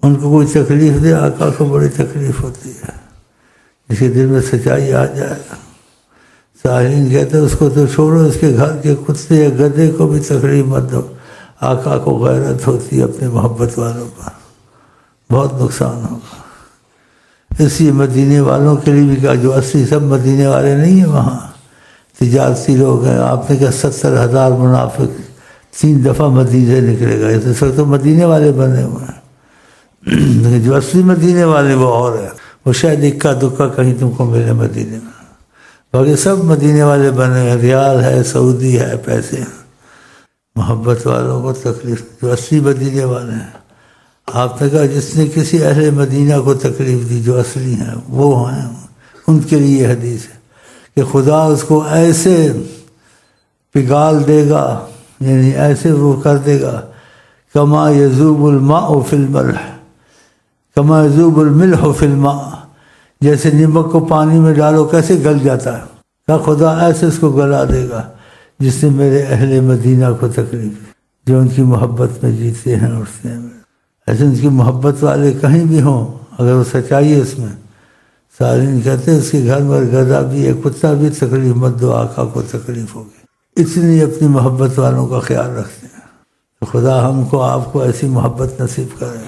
ان کو کوئی تکلیف دے آقا کو بڑی تکلیف ہوتی ہے، جس کے دل میں سچائی آ جائے۔ سائلین کہتے ہیں اس کو تو چھوڑو، اس کے گھر کے کتے یا گدھے کو بھی تکلیف مت دو، آقا کو غیرت ہوتی ہے اپنے محبت والوں پر، بہت نقصان ہوگا۔ اسی مدینے والوں کے لیے بھی کہا، جو اصلی سب مدینے والے نہیں ہیں، وہاں تجارتی لوگ ہیں۔ آپ نے کہا 70,000 منافق 3 دفعہ مدینے سے نکلے گا، اس وقت تو مدینے والے بنے ہوئے ہیں، لیکن جو اصلی مدینے والے وہ اور ہیں، وہ شاید اکا دکا کہیں تم کو ملے مدینے میں، باقی سب مدینے والے بنے ہیں، ریال ہے، سعودی ہے، پیسے ہیں۔ محبت والوں کو تکلیف، جو اصلی مدینے والے ہیں۔ آپ نے کہا جس نے کسی اہل مدینہ کو تکلیف دی، جو اصلی ہیں وہ ہیں، ان کے لیے یہ حدیث ہے کہ خدا اس کو ایسے پگھال دے گا، یعنی ایسے وہ کر دے گا، کما یذوب الماء فی الملح، کما یذوب الملح فی الماء، جیسے نمک کو پانی میں ڈالو کیسے گل جاتا ہے، کہ خدا ایسے اس کو گلا دے گا جس نے میرے اہل مدینہ کو تکلیف دی، جو ان کی محبت میں جیتے ہیں اٹھتے ہیں۔ ایسے ان کی محبت والے کہیں بھی ہوں، اگر وہ سچائی ہے اس میں، سارین کہتے ہیں اس کے گھر میں گدھا بھی ہے، کتا بھی، تکلیف مت دو، آقا کو تکلیف ہوگی۔ اتنی اپنی محبت والوں کا خیال رکھتے ہیں۔ خدا ہم کو آپ کو ایسی محبت نصیب کرے۔